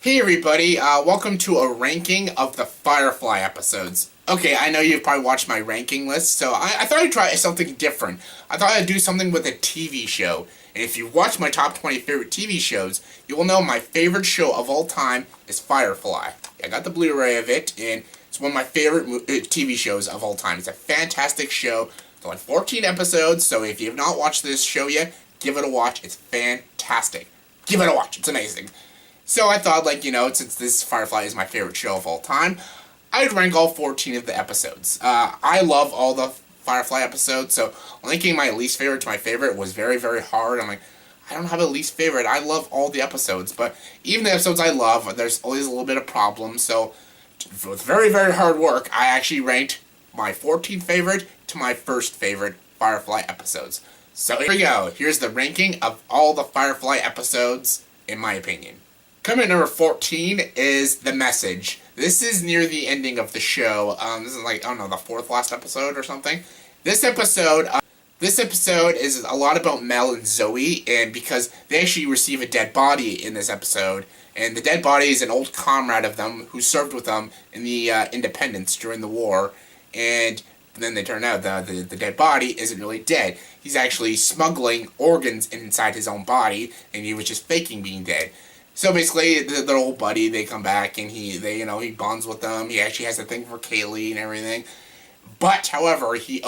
Hey everybody, welcome to a ranking of the Firefly episodes. Okay, I know you've probably watched my ranking list, so I thought I'd try something different. I thought I'd do something with a TV show. And if you've watched my top 20 favorite TV shows, you will know my favorite show of all time is Firefly. I got the Blu-ray of it, and it's one of my favorite TV shows of all time. It's a fantastic show. It's only 14 episodes, so if you have not watched this show yet, give it a watch. It's fantastic. Give it a watch. It's amazing. So I thought, since this Firefly is my favorite show of all time, I'd rank all 14 of the episodes. I love all the Firefly episodes, so linking my least favorite to my favorite was very, very hard. I'm like, I don't have a least favorite. I love all the episodes, but even the episodes I love, there's always a little bit of problems, so with very, very hard work, I actually ranked my 14th favorite to my first favorite Firefly episodes. So here we go. Here's the ranking of all the Firefly episodes, in my opinion. Coming at number 14 is The Message. This is near the ending of the show. This is the fourth last episode or something. This episode is a lot about Mel and Zoe, and because they actually receive a dead body in this episode, and the dead body is an old comrade of them who served with them in the independence during the war, and then they turn out the dead body isn't really dead. He's actually smuggling organs inside his own body, and he was just faking being dead. So basically, their old buddy, they come back and he bonds with them. He actually has a thing for Kaylee and everything. But, however, he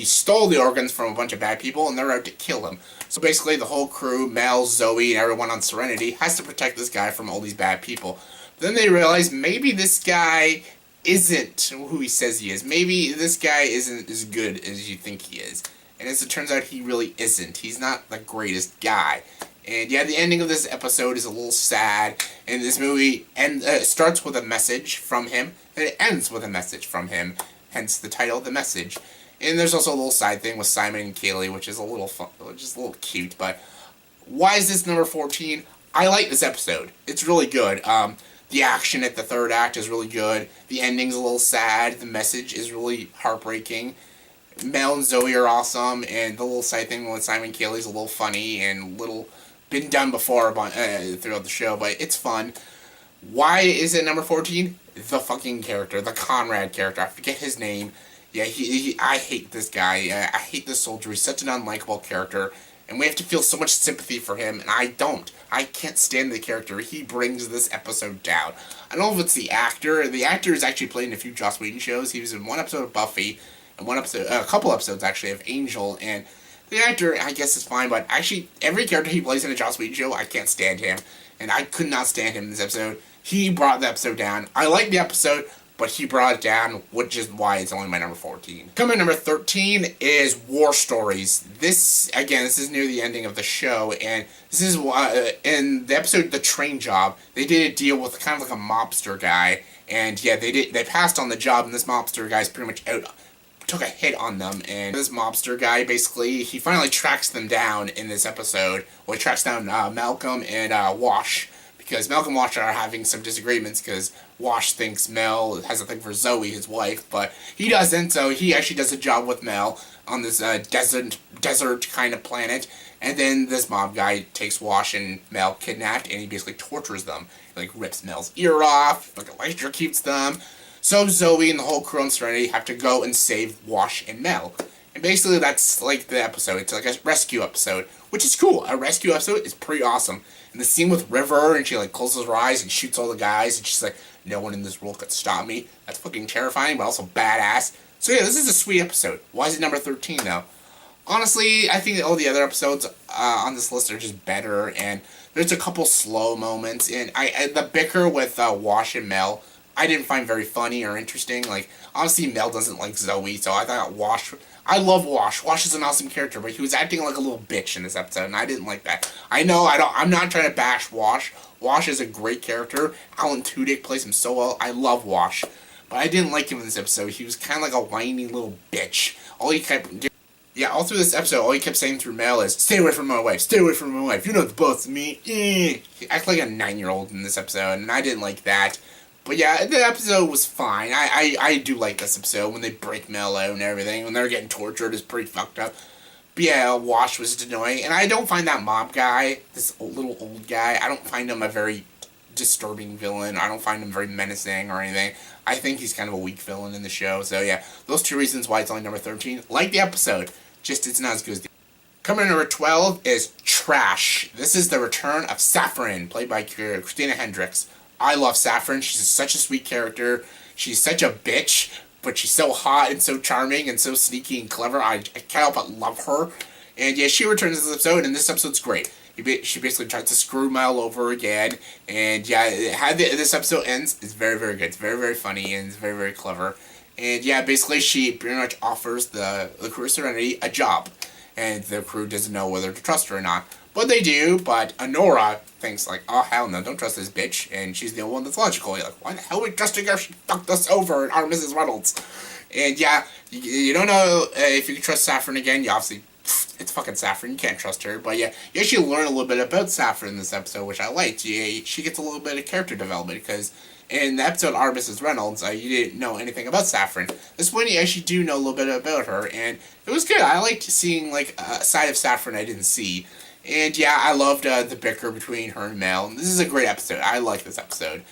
stole the organs from a bunch of bad people and they're out to kill him. So basically, the whole crew, Mel, Zoe, and everyone on Serenity has to protect this guy from all these bad people. Then they realize maybe this guy isn't who he says he is. Maybe this guy isn't as good as you think he is. And as it turns out, he really isn't. He's not the greatest guy. And yeah, the ending of this episode is a little sad, and this movie starts with a message from him, and it ends with a message from him, hence the title, The Message. And there's also a little side thing with Simon and Kaylee, which is a little fun, just a little cute, but why is this number 14? I like this episode. It's really good. The action at the third act is really good, the ending's a little sad, the message is really heartbreaking. Mel and Zoe are awesome, and the little side thing with Simon and Kaylee is a little funny and been done before throughout the show, but it's fun. Why is it number 14? The fucking character, the Conrad character. I forget his name. Yeah, I hate this guy. I hate this soldier. He's such an unlikable character, and we have to feel so much sympathy for him, and I don't. I can't stand the character. He brings this episode down. I don't know if it's the actor. The actor is actually played in a few Joss Whedon shows. He was in one episode of Buffy, and a couple episodes actually of Angel, and the actor, I guess, is fine, but actually, every character he plays in a Joss Whedon show, I can't stand him. And I could not stand him in this episode. He brought the episode down. I like the episode, but he brought it down, which is why it's only my number 14. Coming at number 13 is War Stories. This is near the ending of the show, and this is, in the episode The Train Job, they did a deal with kind of like a mobster guy, and yeah, they passed on the job, and this mobster guy's pretty much out, took a hit on them, and this mobster guy, basically, he finally tracks them down in this episode. Well, he tracks down Malcolm and Wash, because Malcolm and Wash are having some disagreements, because Wash thinks Mel has a thing for Zoe, his wife, but he doesn't, so he actually does a job with Mel on this desert kind of planet, and then this mob guy takes Wash and Mel kidnapped, and he basically tortures them. He, rips Mel's ear off, electrocutes them. So Zoe and the whole crew on Serenity have to go and save Wash and Mel. And basically that's the episode. It's like a rescue episode, which is cool. A rescue episode is pretty awesome. And the scene with River, and she closes her eyes and shoots all the guys, and she's like, no one in this world could stop me. That's fucking terrifying, but also badass. So yeah, this is a sweet episode. Why is it number 13 though? Honestly, I think all the other episodes on this list are just better, and there's a couple slow moments, and the bicker with Wash and Mel, I didn't find very funny or interesting. Obviously Mel doesn't like Zoe, so I thought Wash, I love Wash. Wash is an awesome character, but he was acting like a little bitch in this episode, and I didn't like that. I'm not trying to bash Wash. Wash is a great character. Alan Tudyk plays him so well. I love Wash. But I didn't like him in this episode. He was kind of like a whiny little bitch. All through this episode, all he kept saying through Mel is, stay away from my wife, stay away from my wife, you're not the boss of me. He acted like a 9-year-old in this episode, and I didn't like that. But yeah, the episode was fine. I do like this episode when they break Mel out and everything. When they're getting tortured, it's pretty fucked up. But yeah, Wash was annoying. And I don't find that mob guy, this little old guy, I don't find him a very disturbing villain. I don't find him very menacing or anything. I think he's kind of a weak villain in the show. So yeah, those two reasons why it's only number 13. Like the episode, just it's not as good as the... Coming in number 12 is Trash. This is the return of Saffron, played by Christina Hendricks. I love Saffron. She's such a sweet character. She's such a bitch, but she's so hot and so charming and so sneaky and clever. I can't help but love her. And yeah, she returns this episode, and this episode's great. She basically tries to screw Mel over again. And yeah, how this episode ends is very, very good. It's very, very funny, and it's very, very clever. And yeah, basically she pretty much offers the crew of Serenity a job. And the crew doesn't know whether to trust her or not. But they do, but Honora thinks like, oh hell no, don't trust this bitch. And she's the only one that's logical. You're like, why the hell are we trusting her? She fucked us over in our Mrs. Reynolds. And yeah, you don't know if you can trust Saffron again. You obviously, it's fucking Saffron, you can't trust her. But yeah, you actually learn a little bit about Saffron in this episode, which I liked. She gets a little bit of character development, because in the episode Our Mrs. Reynolds, you didn't know anything about Saffron. This one, you actually do know a little bit about her, and it was good. I liked seeing like a side of Saffron I didn't see. And yeah, I loved the bicker between her and Mel. This is a great episode. I like this episode.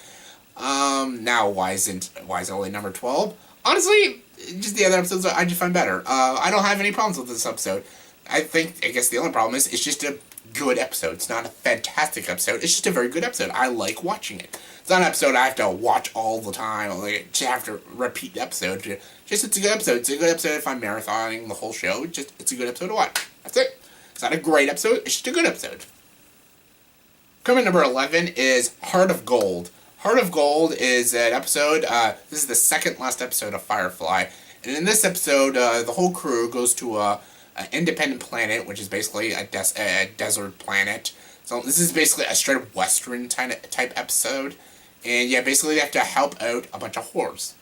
Now why is it only number 12? Honestly, just the other episodes I just find better. I don't have any problems with this episode. I guess the only problem is it's just a good episode. It's not a fantastic episode. It's just a very good episode. I like watching it. It's not an episode I have to watch all the time. Or like, to have to repeat the episode. Just it's a good episode. It's a good episode if I'm marathoning the whole show. It's a good episode to watch. That's it. It's not a great episode. It's just a good episode. Coming number 11 is Heart of Gold. Heart of Gold is an episode. This is the second last episode of Firefly. And in this episode, the whole crew goes to an independent planet, which is basically a desert planet. So this is basically a straight up Western type episode. And yeah, basically they have to help out a bunch of whores.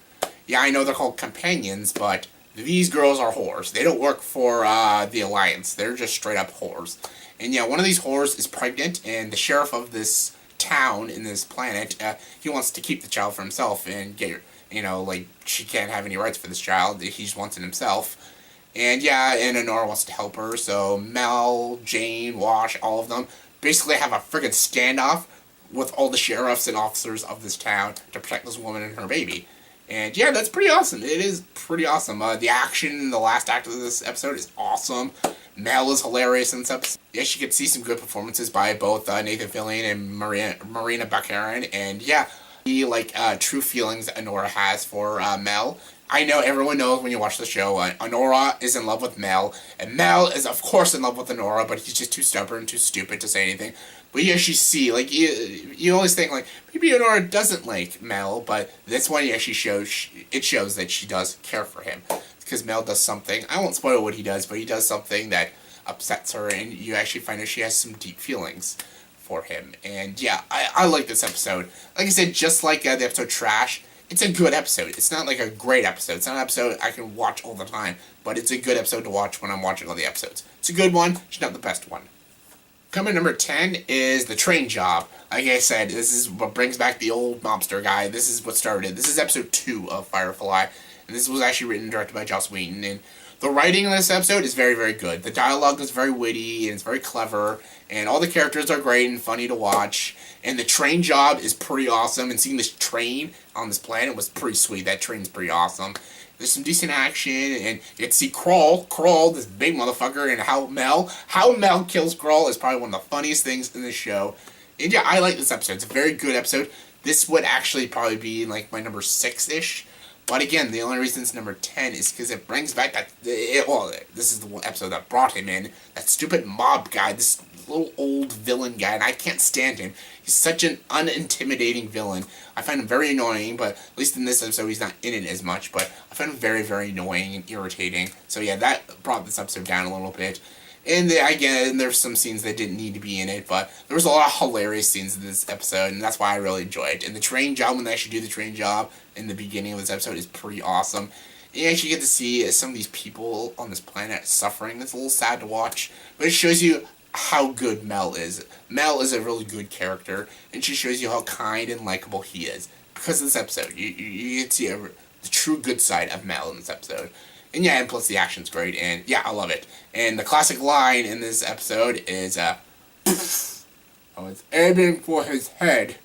Yeah, I know they're called companions, but these girls are whores. They don't work for the Alliance. They're just straight up whores. And yeah, one of these whores is pregnant, and the sheriff of this town in this planet, he wants to keep the child for himself and get, like, she can't have any rights for this child. He just wants it himself. And yeah, and Honora wants to help her, so Mel, Jane, Wash, all of them basically have a friggin' standoff with all the sheriffs and officers of this town to protect this woman and her baby. And yeah, that's pretty awesome. It is pretty awesome. The action in the last act of this episode is awesome. Mel is hilarious in this episode. Yeah, you could see some good performances by both Nathan Fillion and Marina Baccarin. And yeah, the true feelings that Honora has for Mel. I know everyone knows when you watch the show, Honora is in love with Mel, and Mel is of course in love with Honora, but he's just too stubborn, too stupid to say anything. But you actually see, you always think, maybe Honora doesn't like Mel, but this one actually shows that she does care for him. Because Mel does something, I won't spoil what he does, but he does something that upsets her, and you actually find out she has some deep feelings for him. And yeah, I like this episode. Like I said, just like the episode Trash, it's a good episode. It's not like a great episode. It's not an episode I can watch all the time, but it's a good episode to watch when I'm watching all the episodes. It's a good one, it's not the best one. Coming number 10 is The Train Job. Like I said, this is what brings back the old mobster guy. This is what started it. This is episode 2 of Firefly, and this was actually written and directed by Joss Whedon. And the writing in this episode is very, very good. The dialogue is very witty, and it's very clever, and all the characters are great and funny to watch. And the train job is pretty awesome, and seeing this train on this planet was pretty sweet. That train's pretty awesome. There's some decent action, and you get to see Crawl, this big motherfucker, and how Mel kills Crawl is probably one of the funniest things in the show. And yeah, I like this episode. It's a very good episode. This would actually probably be like my number 6-ish. But again, the only reason it's number 10 is because it brings back this is the one episode that brought him in. That stupid mob guy, this little old villain guy, and I can't stand him. He's such an unintimidating villain. I find him very annoying, but at least in this episode he's not in it as much, but I find him very, very annoying and irritating. So yeah, that brought this episode down a little bit. And again, there's some scenes that didn't need to be in it, but there was a lot of hilarious scenes in this episode, and that's why I really enjoyed it. And the train job, when they actually do the train job in the beginning of this episode, is pretty awesome. You actually get to see some of these people on this planet suffering. It's a little sad to watch, but it shows you how good Mel is. Mel is a really good character, and she shows you how kind and likable he is. Because of this episode, you get to see the true good side of Mel in this episode. And yeah, and plus the action's great, and yeah, I love it. And the classic line in this episode is, oh, it's aiming for his head.